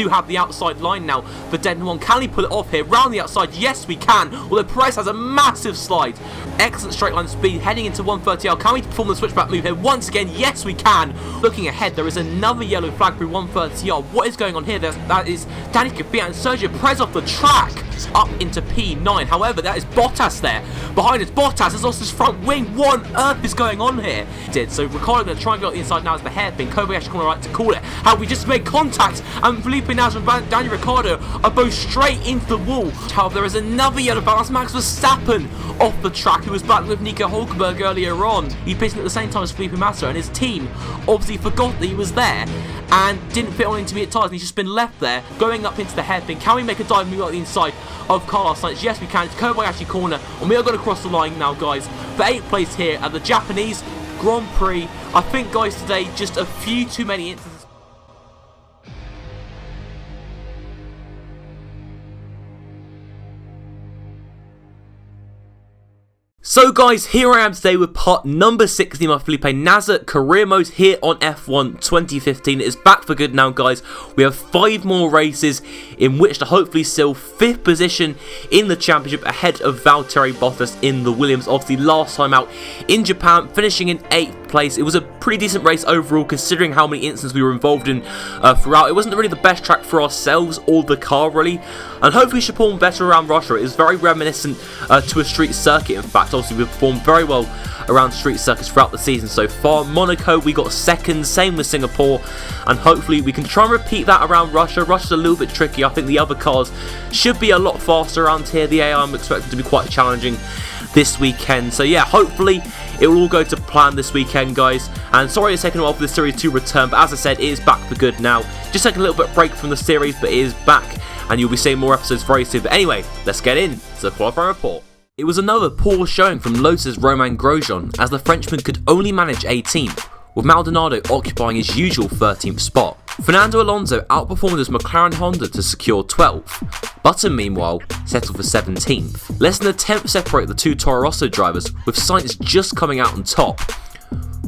do have the outside line now for Denton. Can he pull it off here? Round the outside, yes we can. Although Perez has a massive slide. Excellent straight line speed, heading into 130R. Can we perform the switchback move here? Once again, yes we can. Looking ahead, there is another yellow flag through 130R. What is going on here? That is Danny Career and Sergio Perez off the track. Up into P9. However, that is Bottas there. Behind us, Bottas has lost his front wing. What on earth is going on here? So Ricciardo going to try and go out the inside now as the hairpin. Kobayashi corner right to call it. How we just made contact, and Felipe Nasr and Daniel Ricciardo are both straight into the wall. However, there is another yellow flag. That's Max Verstappen off the track, who was back with Nico Hülkenberg earlier on. He pitched at the same time as Felipe Nasr, and his team obviously forgot that he was there and didn't fit on intermediate tyres, and he's just been left there going up into the hairpin. Can we make a dive move out the inside of Carlos Sainz? Yes we can. It's Kobayashi corner, and we are going to cross the line now, guys, for 8th place here at the Japanese Grand Prix. I think, guys, today just a few too many instances. So guys, here I am today with part number 60 of my Felipe Nasr career mode here on F1 2015. It is back for good now, guys. We have 5 more races in which to hopefully seal 5th position in the championship ahead of Valtteri Bottas in the Williams. Obviously last time out in Japan, finishing in 8th place. It was a pretty decent race overall considering how many incidents we were involved in throughout. It wasn't really the best track for ourselves or the car really, and hopefully we should perform better around Russia. It is very reminiscent to a street circuit, in fact. Obviously we've performed very well around street circuits throughout the season so far. Monaco we got 2nd, same with Singapore, and hopefully we can try and repeat that around Russia. Russia's a little bit tricky. I think the other cars should be a lot faster around here. The AI I'm expecting to be quite challenging this weekend. So yeah, hopefully it will all go to plan this weekend, guys. And sorry it's taken a while for the series to return, but as I said, it is back for good now. Just taking a little bit break from the series, but it is back, and you'll be seeing more episodes very soon. But anyway, let's get in to the qualifying report. It was another poor showing from Lotus' Romain Grosjean, as the Frenchman could only manage 18th, with Maldonado occupying his usual 13th spot. Fernando Alonso outperformed his McLaren Honda to secure 12th. Button meanwhile settled for 17th. Less than a tenth separate the two Toro Rosso drivers, with Sainz just coming out on top.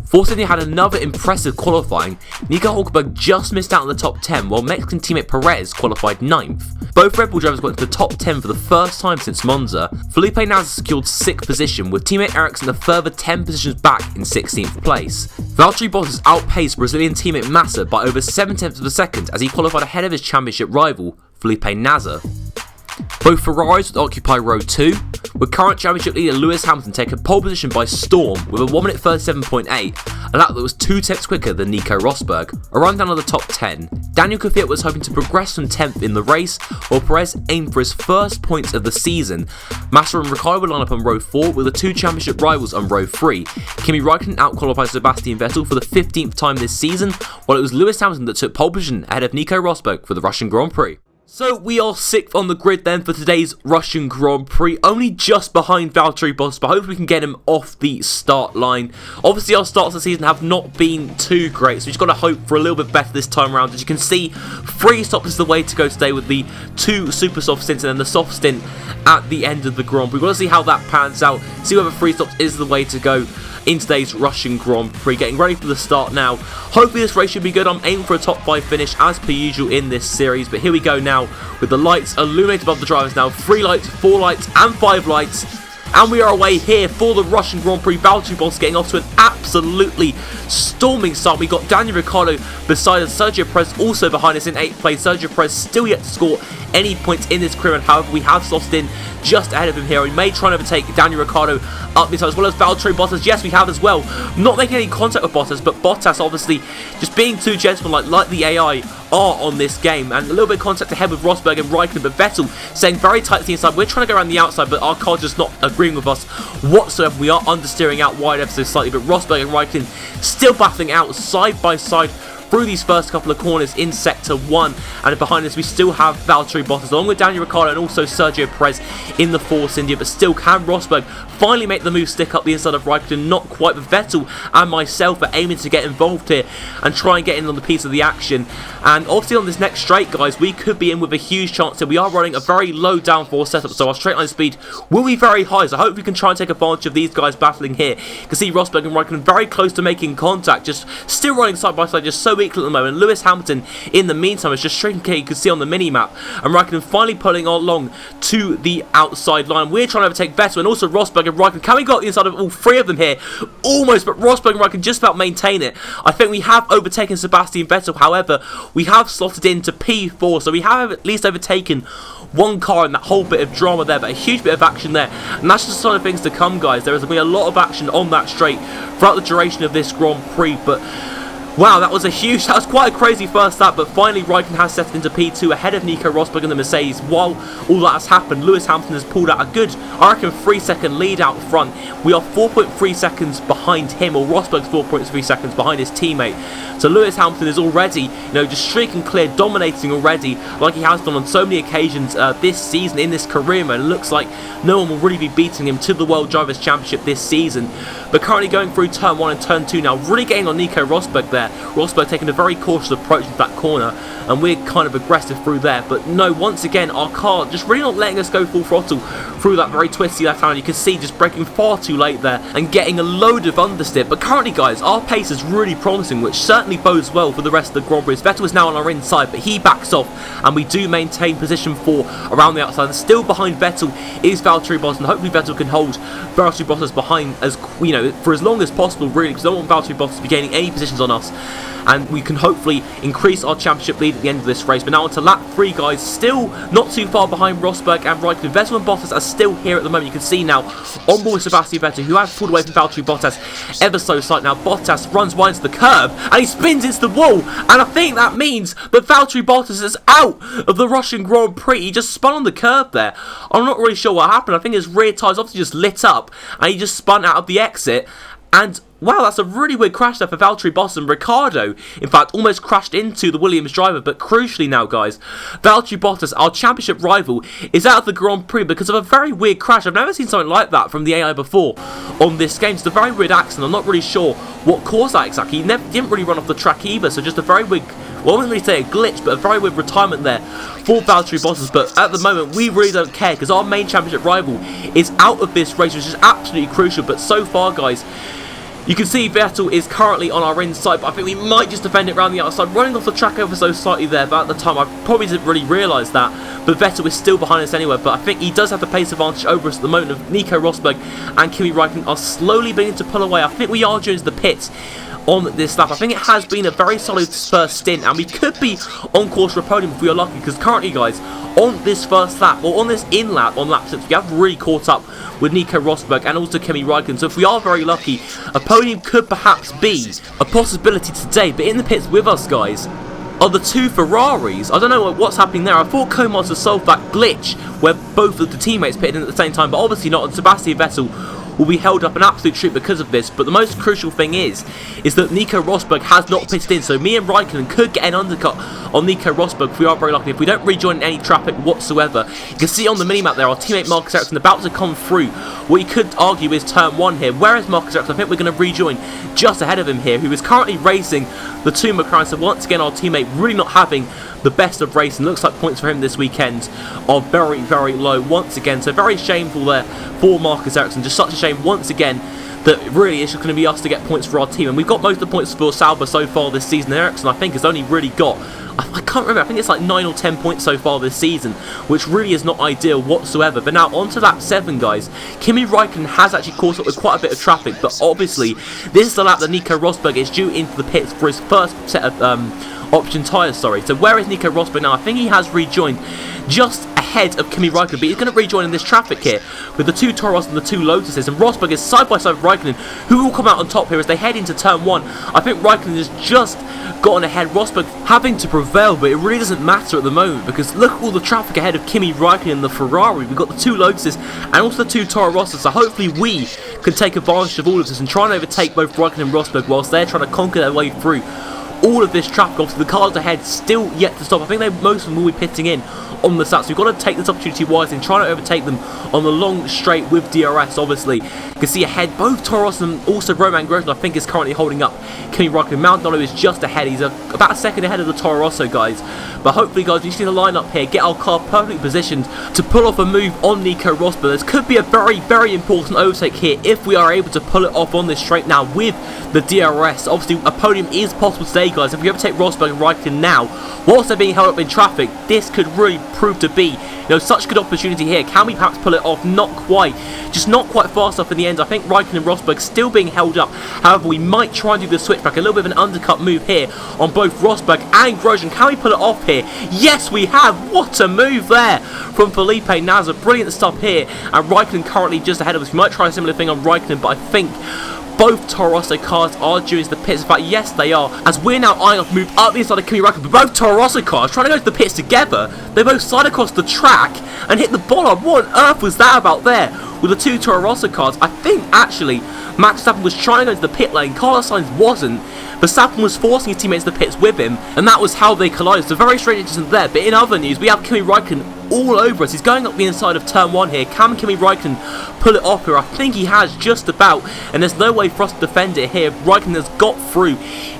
Fortunately had another impressive qualifying. Nico Hülkenberg just missed out on the top 10, while Mexican teammate Perez qualified 9th. Both Red Bull drivers got into the top 10 for the first time since Monza. Felipe Nasr secured 6th position, with teammate Ericsson a further 10 positions back in 16th place. Valtteri Bottas outpaced Brazilian teammate Massa by over 7/10 of a second as he qualified ahead of his championship rival, Felipe Nasr. Both Ferraris would occupy row 2, with current championship leader Lewis Hamilton taking pole position by storm with a 1 minute 37.8, a lap that was 2 tenths quicker than Nico Rosberg. A rundown of the top 10, Daniel Kvyat was hoping to progress from 10th in the race, while Perez aimed for his first points of the season. Massa and Ricciardo would line up on row 4, with the 2 championship rivals on row 3. Kimi Räikkönen outqualified Sebastian Vettel for the 15th time this season, while it was Lewis Hamilton that took pole position ahead of Nico Rosberg for the Russian Grand Prix. So we are 6th on the grid then for today's Russian Grand Prix, only just behind Valtteri Bottas, but hopefully we can get him off the start line. Obviously our starts of the season have not been too great, so we've just got to hope for a little bit better this time around. As you can see, 3 stops is the way to go today, with the 2 super soft stints and then the soft stint at the end of the Grand Prix. We've got to see how that pans out, see whether 3 stops is the way to go in today's Russian Grand Prix. Getting ready for the start now. Hopefully this race should be good. I'm aiming for a top 5 finish as per usual in this series, but here we go now with the lights illuminated above the drivers now. 3 lights, 4 lights and 5 lights. And we are away here for the Russian Grand Prix. Valtteri Bottas getting off to an absolutely storming start. We got Daniel Ricciardo beside us, Sergio Perez also behind us in 8th place. Sergio Perez still yet to score any points in this career, and however we have lost in just ahead of him here. We may try and overtake Daniel Ricciardo up this time, as well as Valtteri Bottas. Yes, we have as well. Not making any contact with Bottas, but Bottas obviously just being too gentleman like the AI are on this game, and a little bit of contact ahead with Rosberg and Räikkönen, but Vettel staying very tight to the inside. We're trying to go around the outside, but our car just not agreeing with us whatsoever. We are understeering out wide ever so slightly, but Rosberg and Räikkönen still battling out side by side through these first couple of corners in Sector 1, and behind us we still have Valtteri Bottas along with Daniel Ricciardo and also Sergio Perez in the Force India, but still can Rosberg finally make the move stick up the inside of Räikkönen? Not quite, but Vettel and myself are aiming to get involved here and try and get in on the piece of the action. And obviously on this next straight, guys, we could be in with a huge chance here. We are running a very low downforce setup, so our straight line speed will be very high, so I hope we can try and take advantage of these guys battling here. You can see Rosberg and Räikkönen very close to making contact, just still running side by side, just so equal at the moment. Lewis Hamilton, in the meantime, is just shrinking. You can see on the mini-map. And Raikkonen finally pulling along to the outside line. We're trying to overtake Vettel and also Rosberg and Raikkonen. Can we got inside of all three of them here? Almost, but Rosberg and Raikkonen just about maintain it. I think we have overtaken Sebastian Vettel. However, we have slotted into P4, so we have at least overtaken one car in that whole bit of drama there, but a huge bit of action there. And that's just the sort of things to come, guys. There is going to be a lot of action on that straight throughout the duration of this Grand Prix, but wow, that was quite a crazy first lap, but finally Raikkonen has settled into P2 ahead of Nico Rosberg and the Mercedes. While all that has happened, Lewis Hamilton has pulled out a good, I reckon, 3-second lead out front. We are 4.3 seconds behind him, or Rosberg's 4.3 seconds behind his teammate. So Lewis Hamilton is already, just streaking clear, dominating already, like he has done on so many occasions this season in this career mode. It looks like no one will really be beating him to the World Drivers' Championship this season. But currently going through Turn 1 and Turn 2 now, really getting on Nico Rosberg there. Rosberg taking a very cautious approach to that corner, and we're kind of aggressive through there. But no, once again, our car just really not letting us go full throttle through that very twisty left hand. You can see just braking far too late there and getting a load of understeer. But currently, guys, our pace is really promising, which certainly bodes well for the rest of the Grand Prix. Vettel is now on our inside, but he backs off, and we do maintain position 4 around the outside. And still behind Vettel is Valtteri Bottas, and hopefully Vettel can hold Valtteri Bottas behind as for as long as possible, really, because I don't want Valtteri Bottas to be gaining any positions on us. And we can hopefully increase our championship lead at the end of this race. But now on to lap 3, guys. Still not too far behind Rosberg and Raikkonen. Vettel and Bottas are still here at the moment. You can see now on board Sebastian Vettel, who has pulled away from Valtteri Bottas ever so slightly. Now Bottas runs wide into the curb and he spins into the wall. And I think that means that Valtteri Bottas is out of the Russian Grand Prix. He just spun on the curb there. I'm not really sure what happened. I think his rear tyres obviously just lit up and he just spun out of the exit. And wow, that's a really weird crash there for Valtteri Bottas, and Ricciardo, in fact, almost crashed into the Williams driver. But crucially now, guys, Valtteri Bottas, our championship rival, is out of the Grand Prix because of a very weird crash. I've never seen something like that from the AI before on this game. It's a very weird accident. I'm not really sure what caused that exactly. He didn't really run off the track either, so just a very weird, well, I wouldn't really say a glitch, but a very weird retirement there for Valtteri Bottas. But at the moment, we really don't care because our main championship rival is out of this race, which is absolutely crucial. But so far, guys, you can see Vettel is currently on our inside, but I think we might just defend it around the outside, running off the track ever so slightly there. But at the time, I probably didn't really realise that. But Vettel is still behind us anyway. But I think he does have the pace advantage over us at the moment. Of Nico Rosberg and Kimi Raikkonen are slowly beginning to pull away. I think we are due into the pits on this lap. I think it has been a very solid first stint, and we could be on course for a podium if we are lucky, because currently, guys, on this first lap, or on this in-lap on lap 6, we have really caught up with Nico Rosberg and also Kimi Raikkonen. So if we are very lucky, a podium could perhaps be a possibility today. But in the pits with us, guys, are the 2 Ferraris. I don't know what's happening there. I thought Co-Master solved that glitch where both of the teammates pitted in at the same time, but obviously not. And Sebastian Vettel will be held up an absolute treat because of this. But the most crucial thing is that Nico Rosberg has not pitted in, so me and Raikkonen could get an undercut on Nico Rosberg if we are very lucky. If we don't rejoin any traffic whatsoever, you can see on the minimap there our teammate Marcus Ericsson about to come through what you could argue is turn 1 here. Whereas Marcus Ericsson, I think we're going to rejoin just ahead of him here, who is currently racing the 2 McLaren. So once again, our teammate really not having the best of racing. Looks like points for him this weekend are very, very low once again. So very shameful there for Marcus Ericsson. Just such a shame once again that really it's just going to be us to get points for our team. And we've got most of the points for Sauber so far this season. Ericsson, I think, has only really got, I can't remember, I think it's like 9 or 10 points so far this season, which really is not ideal whatsoever. But now on to lap 7, guys. Kimi Raikkonen has actually caught up with quite a bit of traffic, but obviously this is the lap that Nico Rosberg is due into the pits for his first set of option tyres, sorry. So where is Nico Rosberg now? I think he has rejoined just ahead of Kimi Raikkonen, but he's going to rejoin in this traffic here with the 2 Toros and the 2 Lotuses, and Rosberg is side by side with Raikkonen, who will come out on top here as they head into turn 1. I think Raikkonen has just gotten ahead, Rosberg having to prevail, but it really doesn't matter at the moment because look at all the traffic ahead of Kimi Raikkonen and the Ferrari. We've got the 2 Lotuses and also the 2 Toro Rosses, so hopefully we can take advantage of all of this and try and overtake both Raikkonen and Rosberg whilst they're trying to conquer their way through all of this traffic. Obviously the cars ahead still yet to stop. I think most of them will be pitting in on the stats. We've got to take this opportunity wisely and try to overtake them on the long straight with DRS, obviously. You can see ahead, both Toro Rosso and also Romain Grosjean, I think, is currently holding up Kimi Raikkonen. Maldonado is just ahead. He's about a second ahead of the Toro Rosso guys. But hopefully, guys, we just need to line up here, get our car perfectly positioned to pull off a move on Nico Rosberg. This could be a very, very important overtake here if we are able to pull it off on this straight now with the DRS. Obviously, a podium is possible today, guys. If we overtake Rosberg and Raikkonen now, whilst they're being held up in traffic, this could really prove to be, such a good opportunity here. Can we perhaps pull it off? Not quite. Just not quite fast enough in the end. I think Raikkonen and Rosberg still being held up. However, we might try and do the switchback. A little bit of an undercut move here on both Rosberg and Grosjean. Can we pull it off here? Yes, we have. What a move there from Felipe Nasr. Brilliant stuff here. And Raikkonen currently just ahead of us. We might try a similar thing on Raikkonen, but I think both Toro Rosso cars are due into the pits. In fact, yes, they are. As we're now eyeing off move up the inside of Kimi Raikkonen, but both Toro Rosso cars trying to go to the pits together. They both slide across the track and hit the bollard. What on earth was that about there? With the two Toro Rosso cars, I think actually Max Verstappen was trying to go into the pit lane. Carlos Sainz wasn't. Verstappen was forcing his teammates to the pits with him, and that was how they collided. So very strange incident there. But in other news, we have Kimi Raikkonen all over us. He's going up the inside of turn 1 here. Can Kimi Raikkonen pull it off here? I think he has just about, and there's no way for us to defend it here. Raikkonen has got through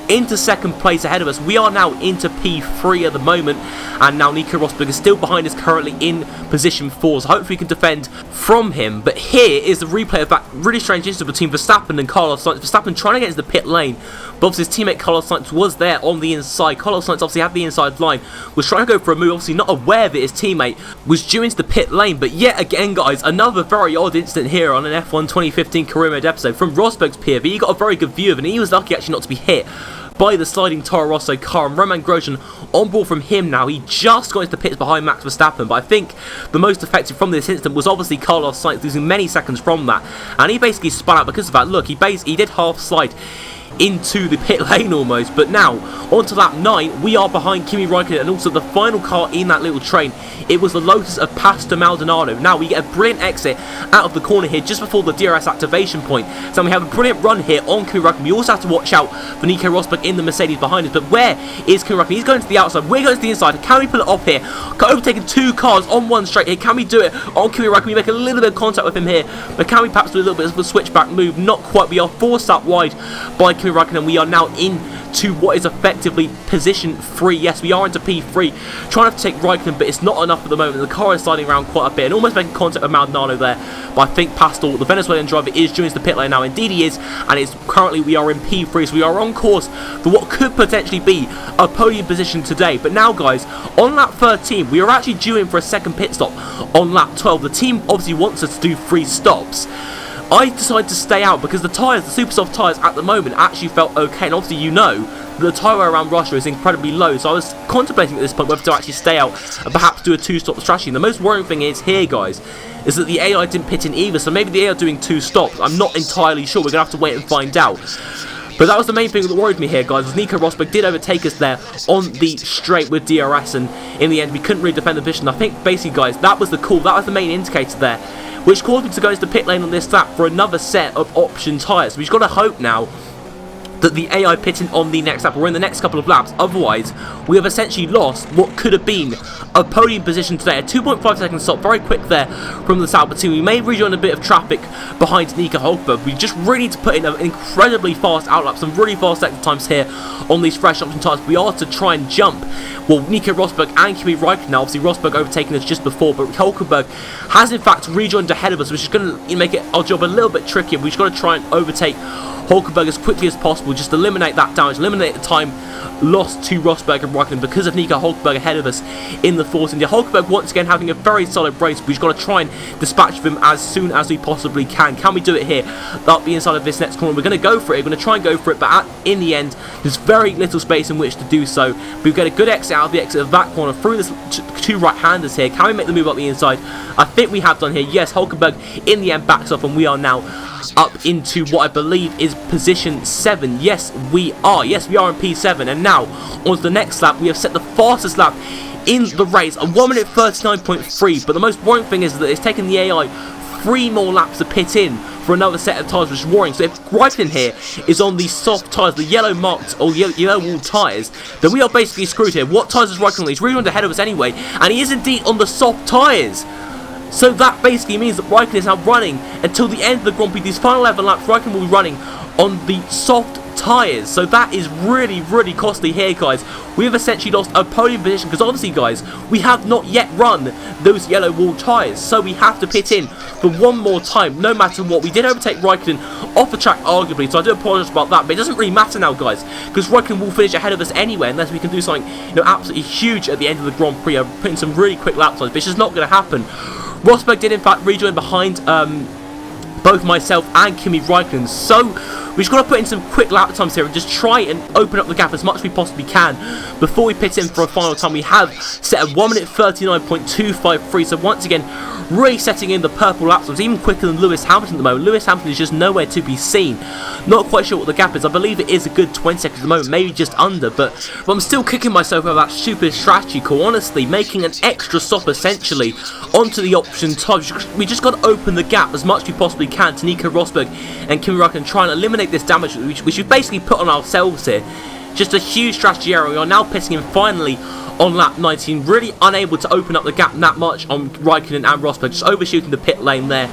into second place ahead of us. We are now into P3 at the moment, and now Nico Rosberg is still behind us, currently in position 4, so hopefully we can defend from him. But here is the replay of that really strange incident between Verstappen and Carlos Sainz. Verstappen trying to get into the pit lane, but obviously his teammate Carlos Sainz was there on the inside. Carlos Sainz obviously had the inside line, was trying to go for a move, obviously not aware that his teammate was due into the pit lane. But yet again, guys, another very odd incident here on an F1 2015 career mode episode. From Rosberg's POV, he got a very good view of it, and he was lucky actually not to be hit by the sliding Toro Rosso car, and Romain Grosjean on board from him now. He just got into the pits behind Max Verstappen, but I think the most effective from this incident was obviously Carlos Sainz, losing many seconds from that, and he basically spun out because of that. Look, he did half slide into the pit lane almost. But now onto lap 9, we are behind Kimi Raikkonen and also the final car in that little train. It was the Lotus of Pastor Maldonado. Now we get a brilliant exit out of the corner here just before the DRS activation point, so we have a brilliant run here on Kimi Raikkonen. We also have to watch out for Nico Rosberg in the Mercedes behind us. But where is Kimi Raikkonen? He's going to the outside, we're going to the inside. Can we pull it off here? Overtaking two cars on one straight here. Can we do it on Kimi Raikkonen? We make a little bit of contact with him here, but can we perhaps do a little bit of a switchback move? Not quite. We are forced out wide by Kimi Raikkonen. We are now into what is effectively position 3. Yes, we are into P3, trying to take Raikkonen, but it's not enough at the moment. The car is sliding around quite a bit and almost making contact with Maldonado there. But I think Pastor, the Venezuelan driver, is joining the pit lane now. Indeed he is, and it's currently we are in P3, so we are on course for what could potentially be a podium position today. But now, guys, on lap 13, we are actually due in for a second pit stop on lap 12. The team obviously wants us to do 3 stops. I decided to stay out because the tyres, the super soft tyres at the moment actually felt okay, and obviously the tyre wear around Russia is incredibly low, so I was contemplating at this point whether to actually stay out and perhaps do a 2-stop strategy. And the most worrying thing is here, guys, is that the AI didn't pit in either, so maybe the AI are doing 2 stops. I'm not entirely sure. We're going to have to wait and find out. But that was the main thing that worried me here, guys, was Nico Rosberg did overtake us there on the straight with DRS, and in the end we couldn't really defend the position. I think basically, guys, that was the call, that was the main indicator there, which caused me to go into the pit lane on this lap for another set of option tyres. We've got to hope now that the AI pitting on the next lap or in the next couple of laps. Otherwise, we have essentially lost what could have been a podium position today. A 2.5 second stop, very quick there from the Sauber team. We may rejoin a bit of traffic behind Nico Hulkenberg. We just really need to put in an incredibly fast outlap, some really fast exit times here on these fresh option tyres. We are to try and jump, well, Nico Rosberg and Kimi Raikkonen. Now, obviously Rosberg overtaking us just before, but Hulkenberg has in fact rejoined ahead of us, which is going to make our job a little bit trickier. We've just got to try and overtake Hulkenberg as quickly as possible, just eliminate that damage, eliminate the time lost to Rosberg and Raikkonen because of Nico Hulkenberg ahead of us in the Force India. Hulkenberg once again having a very solid race. We've got to try and dispatch him as soon as we possibly can. Can we do it here? Up the inside of this next corner. We're going to go for it. We're going to try and go for it, but in the end, there's very little space in which to do so. We've got a good exit out of the exit of that corner through this 2 right-handers here. Can we make the move up the inside? I think we have done here. Yes, Hulkenberg in the end backs off, and we are now up into what I believe is position 7. Yes, we are. Yes, we are in P7. And now, on to the next lap. We have set the fastest lap in the race, a 1 minute 39.3. But the most worrying thing is that it's taken the AI 3 more laps to pit in for another set of tyres, which is worrying. So if Raikkonen here is on the soft tyres, the yellow marked or yellow wall tyres, then we are basically screwed here. What tyres is Raikkonen on? He's really on ahead of us anyway, and he is indeed on the soft tyres. So that basically means that Raikkonen is now running until the end of the Grand Prix. These final 11 laps, Raikkonen will be running on the soft tyres. So that is really, really costly here, guys. We have essentially lost a podium position because obviously, guys, we have not yet run those yellow wall tyres. So we have to pit in for one more time, no matter what. We did overtake Raikkonen off the track, arguably, so I do apologise about that. But it doesn't really matter now, guys, because Raikkonen will finish ahead of us anyway, unless we can do something, you know, absolutely huge at the end of the Grand Prix. I'm putting some really quick lap times, but it's just not going to happen. Rosberg did, in fact, rejoin behind both myself and Kimi Raikkonen, so we've just got to put in some quick lap times here and just try and open up the gap as much as we possibly can before we pit in for a final time. We have set a 1 minute 39.253, so once again, really setting in the purple lap times, even quicker than Lewis Hamilton at the moment. Lewis Hamilton is just nowhere to be seen. Not quite sure what the gap is. I believe it is a good 20 seconds at the moment, maybe just under, but I'm still kicking myself over that stupid strategy call, honestly, making an extra stop essentially onto the option top. We just got to open the gap as much as we possibly can to Nico Rosberg and Kimi Raikkonen, trying to eliminate this damage which we've basically put on ourselves here. Just a huge strategy error. We are now pitting in finally on lap 19, really unable to open up the gap that much on Raikkonen and Rosberg, just overshooting the pit lane there.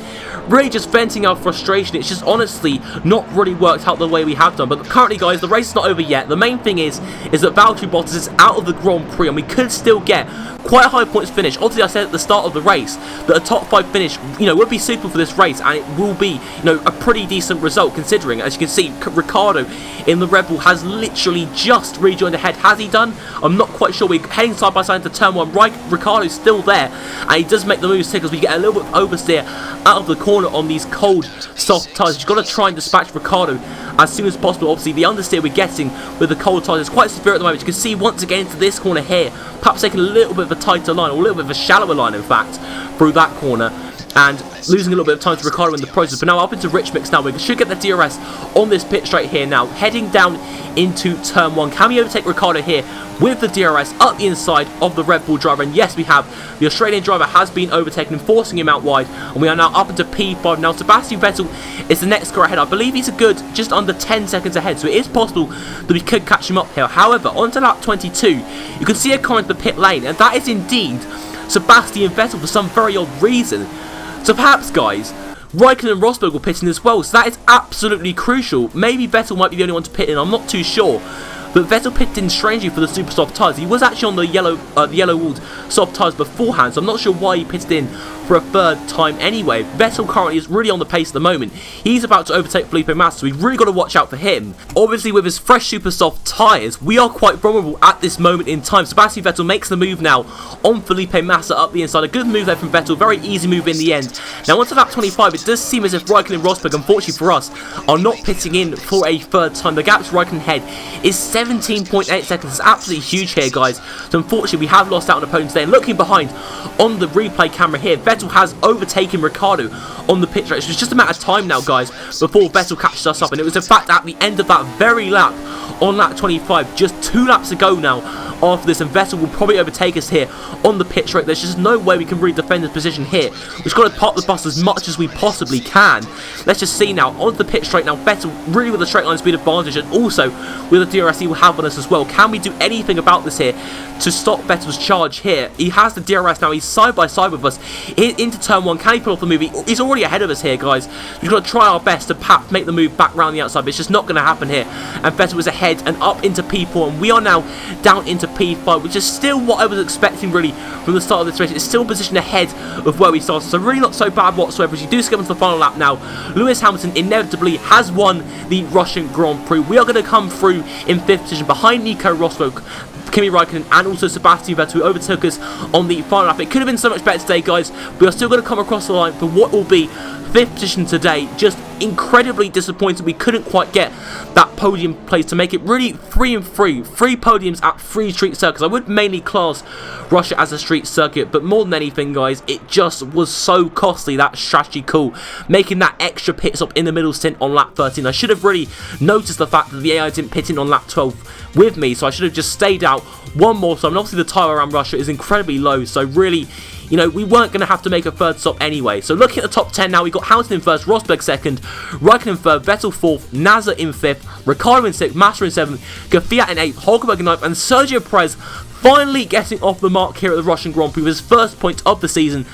Really just venting our frustration. It's just honestly not really worked out the way we have done. But currently, guys, the race is not over yet. The main thing is that Valtteri Bottas is out of the Grand Prix, and we could still get quite a high points finish. Obviously, I said at the start of the race that a top 5 finish, you know, would be super for this race, and it will be, you know, a pretty decent result considering, as you can see, Ricciardo in the Red Bull has literally just rejoined ahead. Has he done? I'm not quite sure. We're heading side by side into turn 1. Ricciardo's still there, and he does make the moves here because we get a little bit of oversteer out of the corner on these cold, soft tyres. You've got to try and dispatch Ricciardo as soon as possible. Obviously, the understeer we're getting with the cold tyres is quite severe at the moment. You can see once again into this corner here, perhaps taking a little bit of a tighter line, or a little bit of a shallower line, in fact, through that corner, and losing a little bit of time to Ricciardo in the process. But now up into Rich Mix now. We should get the DRS on this pit straight here now, heading down into turn 1. Can we overtake Ricciardo here with the DRS up the inside of the Red Bull driver? And yes, we have. The Australian driver has been overtaken, forcing him out wide, and we are now up into P5. Now Sebastian Vettel is the next car ahead. I believe he's a good just under 10 seconds ahead, so it is possible that we could catch him up here. However, onto lap 22, you can see a car into the pit lane, and that is indeed Sebastian Vettel for some very odd reason. So perhaps, guys, Raikkonen and Rosberg will pit in as well, so that is absolutely crucial. Maybe Vettel might be the only one to pit in, I'm not too sure. But Vettel pitted in strangely for the super soft tyres. He was actually on the yellow walled soft tyres beforehand, so I'm not sure why he pitted in for a third time anyway. Vettel currently is really on the pace at the moment. He's about to overtake Felipe Nasr, so we've really got to watch out for him. Obviously, with his fresh super soft tyres, we are quite vulnerable at this moment in time. Sebastian Vettel makes the move now on Felipe Nasr up the inside. A good move there from Vettel, very easy move in the end. Now onto lap 25, it does seem as if Raikkonen and Rosberg, unfortunately for us, are not pitting in for a third time. The gap to Raikkonen head is 17.8 seconds. It's absolutely huge here, guys. So unfortunately, we have lost out on opponents there. And looking behind on the replay camera here, Vettel has overtaken Ricciardo on the pit straight. It's just a matter of time now, guys, before Vettel catches us up. And it was in fact at the end of that very lap on lap 25, just 2 laps to go now after this, and Vettel will probably overtake us here on the pit straight. There's just no way we can really defend this position here. We've got to park the bus as much as we possibly can. Let's just see now onto the pit straight now. Vettel really with a straight line speed advantage, and also with the DRS he will have on us as well. Can we do anything about this here to stop Vettel's charge here? He has the DRS now. He's side by side with us into turn 1. Can he pull off the move? He's already ahead of us here, guys. We've got to try our best to perhaps make the move back round the outside, but it's just not going to happen here. And Vettel is ahead and up into P4, and we are now down into P5, which is still what I was expecting really from the start of this race. It's still positioned ahead of where we started, so really not so bad whatsoever. As you do skip into the final lap now, Lewis Hamilton inevitably has won the Russian Grand Prix. We are going to come through in 5th position behind Nico Rosberg, Kimi Raikkonen, and also Sebastian Vettel, who overtook us on the final lap. It could have been so much better today, guys. We are still going to come across the line for what will be 5th position today. Just incredibly disappointed we couldn't quite get that podium place to make it really 3 and 3. 3 podiums at 3 street circuits. I would mainly class Russia as a street circuit, but more than anything, guys, it just was so costly, that strategy call, making that extra pit stop in the middle stint on lap 13. I should have really noticed the fact that the AI didn't pit in on lap 12 with me, so I should have just stayed out one more time. And obviously the tyre around Russia is incredibly low, so really, you know, we weren't going to have to make a third stop anyway. So looking at the top 10 now, we got Hamilton in first, Rosberg second, Raikkonen in third, Vettel fourth, Nasr in fifth, Ricciardo in sixth, Massa in seventh, Kvyat in eighth, Hulkenberg in ninth, and Sergio Perez finally getting off the mark here at the Russian Grand Prix with his first point of the season.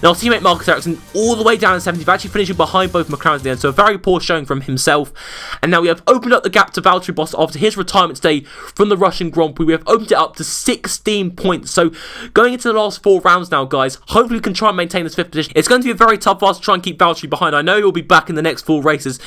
Now, teammate Marcus Ericsson all the way down in 70th, actually finishing behind both McLaren at the end, so a very poor showing from himself. And now we have opened up the gap to Valtteri Bottas after his retirement today from the Russian Grand Prix. We have opened it up to 16 points. So going into the last 4 rounds now, guys, hopefully we can try and maintain this 5th position. It's going to be a very tough for us to try and keep Valtteri behind. I know he'll be back in the next 4 races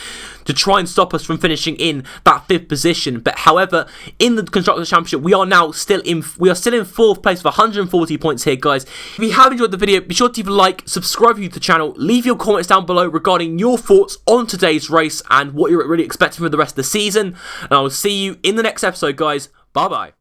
to try and stop us from finishing in that 5th position. But however, in the Constructors' Championship, we are still in 4th place with 140 points here, guys. If you have enjoyed the video, be sure to leave a like, subscribe to the channel, leave your comments down below regarding your thoughts on today's race and what you're really expecting for the rest of the season. And I will see you in the next episode, guys. Bye bye.